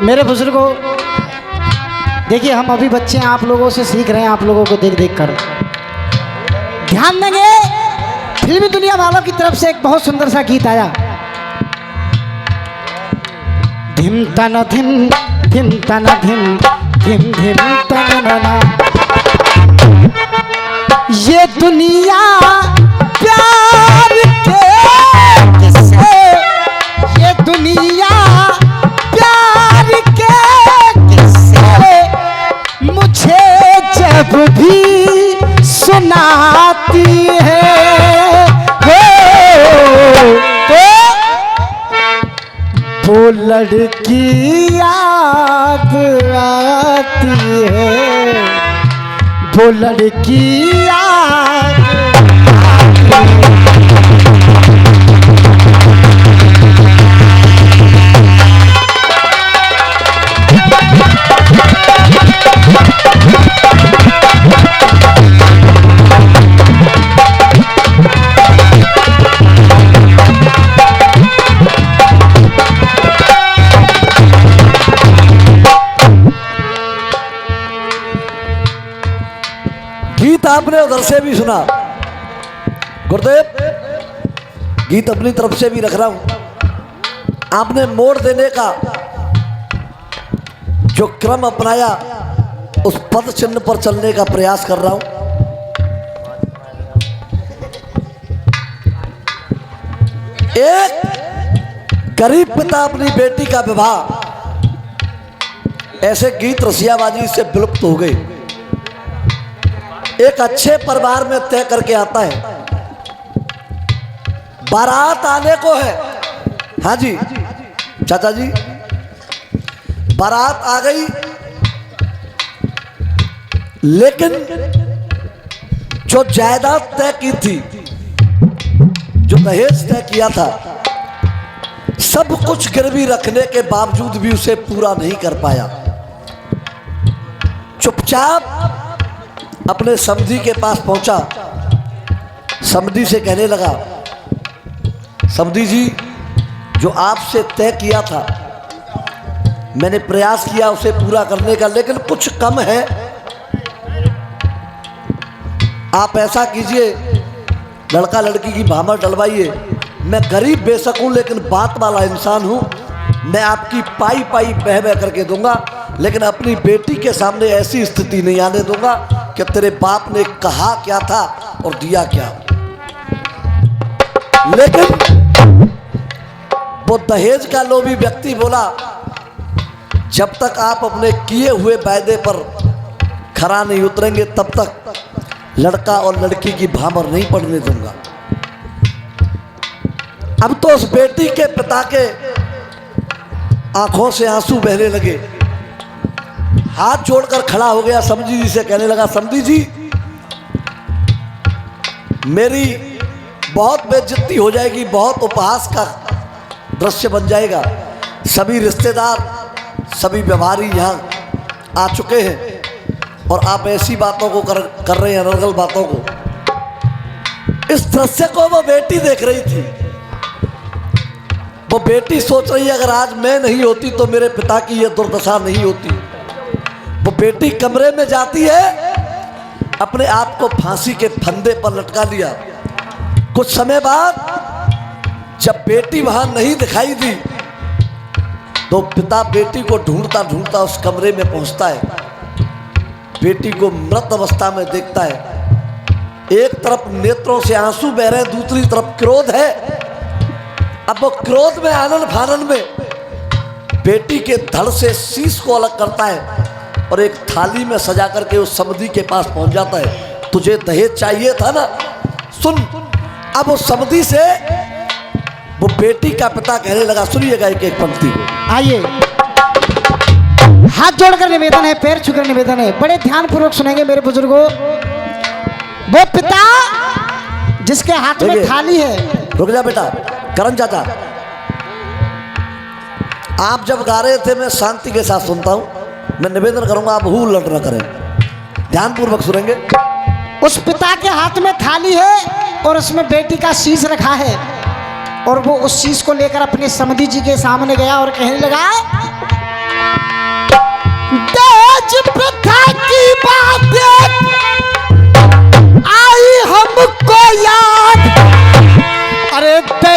मेरे बुजुर्गों, देखिए हम अभी बच्चे हैं, आप लोगों से सीख रहे हैं, आप लोगों को देख देख कर। ध्यान देंगे, फिल्मी दुनिया वालों की तरफ से एक बहुत सुंदर सा गीत आया। धिम तन धिम धिम तन धिम धिम धिम तन ना, ये दुनिया प्यार के किससे, ये दुनिया प्यार के किससे, मुझे जब भी सुनाती है तो लड़की याद आती है, वो लड़की याद आती है। गीत आपने उधर से भी सुना, गुरुदेव गीत अपनी तरफ से भी रख रहा हूं। आपने मोड़ देने का जो क्रम अपनाया, उस पद चिन्ह पर चलने का प्रयास कर रहा हूं। एक गरीब पिता अपनी बेटी का विवाह, ऐसे गीत रसियाबाजी से विलुप्त हो गए। एक अच्छे परिवार में तय करके आता है, बारात आने को है। हाँ जी चाचा जी, बारात आ गई, लेकिन जो जायदाद तय की थी, जो दहेज तय किया था, सब कुछ गिरवी रखने के बावजूद भी उसे पूरा नहीं कर पाया। चुपचाप अपने समधी के पास पहुंचा, समधी से कहने लगा, समधी जी जो आपसे तय किया था, मैंने प्रयास किया उसे पूरा करने का, लेकिन कुछ कम है। आप ऐसा कीजिए, लड़का लड़की की भामर डलवाइए। मैं गरीब बेशक हूं, लेकिन बात वाला इंसान हूं। मैं आपकी पाई पाई बह बह करके दूंगा, लेकिन अपनी बेटी के सामने ऐसी स्थिति नहीं आने दूंगा कि तेरे बाप ने कहा क्या था और दिया क्या। लेकिन वो दहेज का लोभी व्यक्ति बोला, जब तक आप अपने किए हुए वायदे पर खरा नहीं उतरेंगे, तब तक लड़का और लड़की की भामर नहीं पड़ने दूंगा। अब तो उस बेटी के पिता के आंखों से आंसू बहने लगे, हाथ जोड़कर खड़ा हो गया, समधी जी से कहने लगा, समधी जी मेरी बहुत बेइज्जती हो जाएगी, बहुत उपहास का दृश्य बन जाएगा। सभी रिश्तेदार, सभी व्यवहारी यहाँ आ चुके हैं और आप ऐसी बातों को कर रहे हैं, अनर्गल बातों को। इस दृश्य को वो बेटी देख रही थी। वो बेटी सोच रही है, अगर आज मैं नहीं होती तो मेरे पिता की यह दुर्दशा नहीं होती। वो बेटी कमरे में जाती है, अपने आप को फांसी के फंदे पर लटका लिया। कुछ समय बाद जब बेटी वहां नहीं दिखाई दी, तो पिता बेटी को ढूंढता ढूंढता उस कमरे में पहुंचता है। बेटी को मृत अवस्था में देखता है। एक तरफ नेत्रों से आंसू बह रहे हैं, दूसरी तरफ क्रोध है। अब वो क्रोध में, आनंद फानन में बेटी के धड़ से शीश को अलग करता है और एक थाली में सजा करके उस समधी के पास पहुंच जाता है। तुझे दहेज चाहिए था ना, सुन। अब उस समधी से वो बेटी का पिता कहने लगा, सुनिएगा एक एक पंक्ति को। आइए, हाथ जोड़कर निवेदन है, पैर छूकर निवेदन है, बड़े ध्यान पूर्वक सुनेंगे मेरे बुजुर्गों। वो पिता जिसके हाथ में थाली है। रुक जा बेटा, करण चाचा, आप जब गा रहे थे मैं शांति के साथ सुनता हूं। मैं निवेदन करूंगा आप हू लड़ न करें, ध्यान पूर्वक सुनेंगे। उस पिता के हाथ में थाली है और उसमें बेटी का शीश रखा है, और वो उस शीश को लेकर अपने समधी जी के सामने गया और कहने लगा,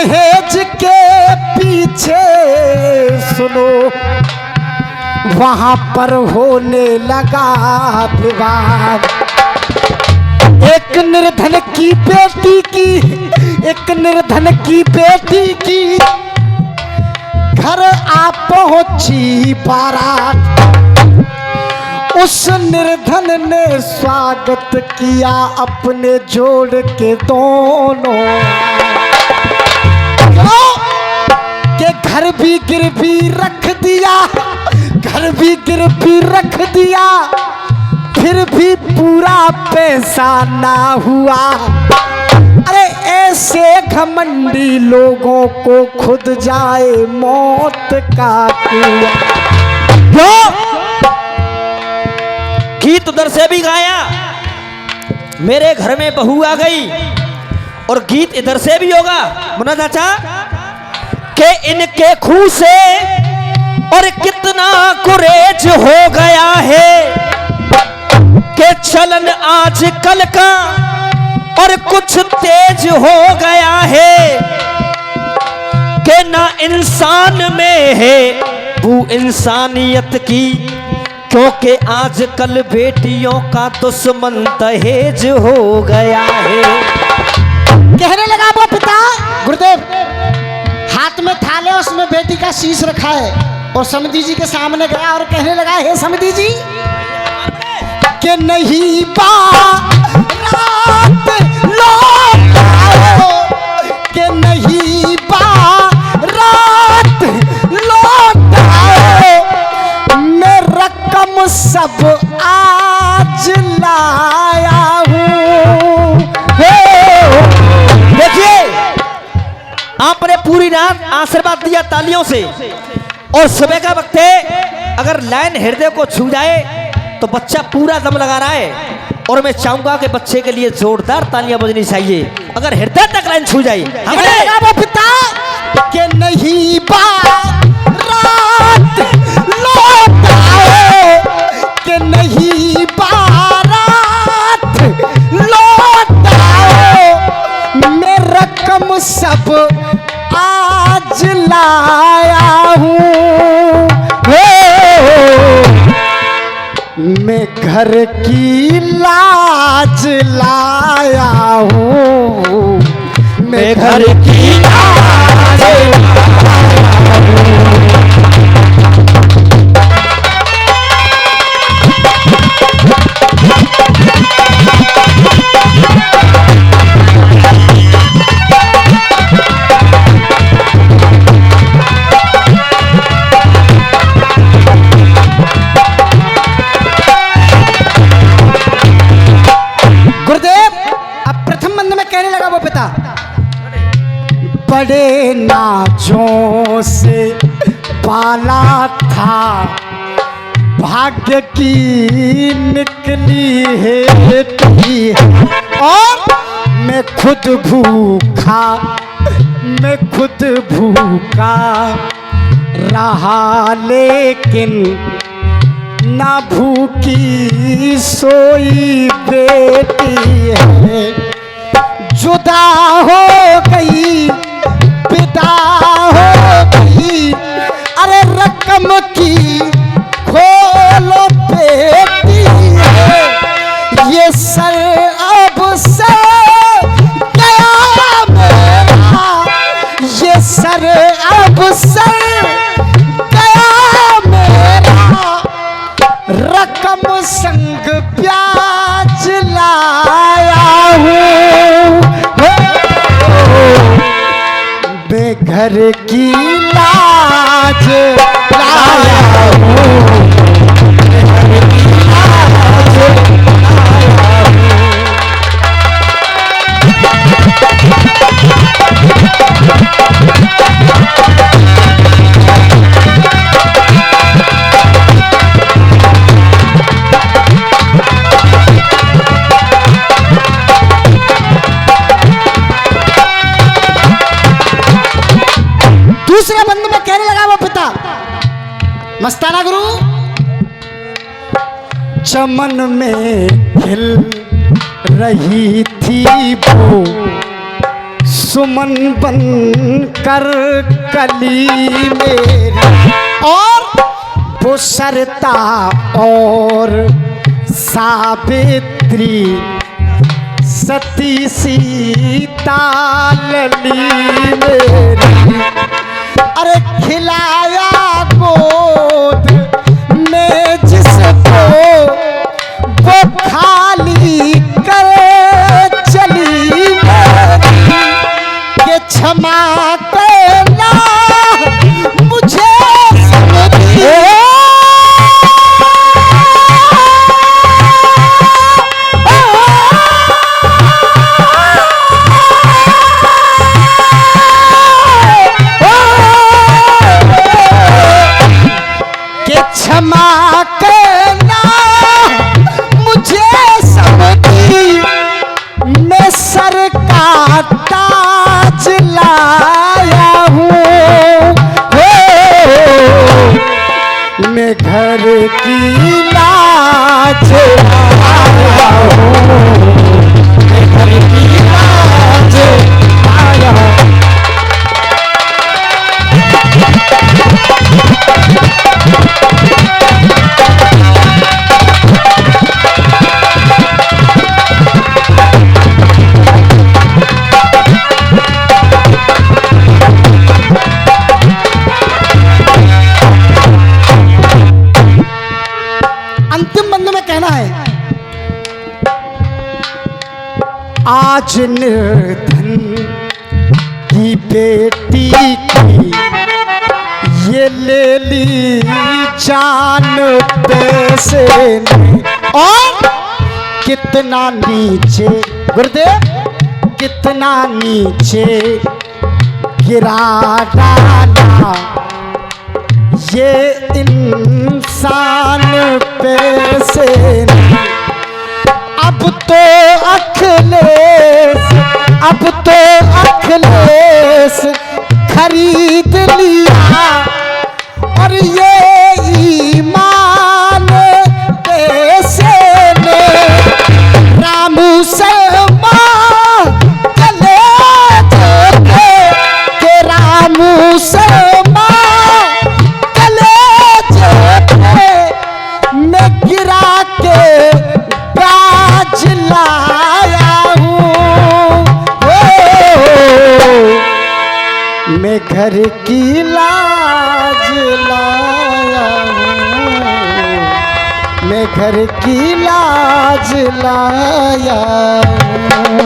दहेज के पीछे सुनो वहां पर होने लगा विवाद। एक निर्धन की बेटी की, एक निर्धन की बेटी की घर आ पहुंची बारात। उस निर्धन ने स्वागत किया अपने जोड़ के दोनों, के घर भी गिरवी रख दिया, घर भी गिरवी रख दिया, फिर भी पूरा पैसा ना हुआ। अरे ऐसे घमंडी लोगों को खुद जाए मौत का कुआं। क्यों? गीत उधर से भी गाया, मेरे घर में बहू आ गई, और गीत इधर से भी होगा मुन्ना चाचा के इनके खूह से और कितना गुरेज हो गया है, के चलन आज कल का और कुछ तेज हो गया है, के ना इंसान में है वो इंसानियत की, क्योंकि आजकल बेटियों का दुश्मन दहेज हो गया है। कहने लगा वो पिता गुरुदेव, हाथ में थाले उसमें बेटी का शीश रखा है, और समिति जी के सामने गया और कहने लगा हे समिति जी कि नहीं बारात लौट आओ, कि नहीं बारात लौट आओ, मैं रकम सब आज लाया हूँ। देखिए आपने पूरी रात आशीर्वाद दिया तालियों से, और सुबह का वक्त है, अगर लाइन हृदय को छू जाए तो बच्चा पूरा दम लगा रहा है, और मैं चाहूंगा कि बच्चे के लिए जोरदार तालियां बजनी चाहिए अगर हृदय तक लाइन छू जाए। वो पिता के नहीं बारात लौट आओ, के नहीं बारात लौट आओ, मैं रकम सब आज लाया हूँ। मैं घर की लाज लाया हूँ, मैं घर की लाज लाया हूँ। बड़े नाजों से पाला था, भाग्य की निकली है बेटी, और मैं खुद भूखा, मैं खुद भूखा रहा, लेकिन ना भूखी सोई बेटी है। जुदा हो गई, विदा हो गई, अरे रकम की खोलो बेटी है, ये सर अब से गया मेरा, ये सर अब से गया मेरा, रकम संग प्याज लाया हूँ, मैं घर की लाज लाया हूँ, मैं घर की लाज लाया हूँ। दूसरे बंद में कहने लगा वो पिता मस्ताना गुरु, चमन में खिल रही थी वो सुमन बन कर कली मेरी, और वो सरता और सावित्री सती सीता लली मेरी। अरे खिलाया गोद में जिसको वो खाली कर चली मेरी, कि क्षमा करना मुझे समझी। क्षमा करना मुझे समझी, मैं सर का ताज लाया हूँ, मैं घर की लाज लाया हूँ, मैं घर की लाज लाया हूँ। अंतिम बंद में कहना है, आज निर्धन की बेटी की ये ले ली जान पैसे ने, और कितना नीचे गुरुदेव, कितना नीचे गिरा डाला ये इंसान पैसे ने। अब तो अखिलेश खरीद लिया, और ये ईमान पैसे ने। रामू शर्मा चले थे के रामू शर्मा मैं गिरा के बाज लाया हूँ, मैं घर की लाज लाया हूँ, मैं घर की लाज लाया हूँ।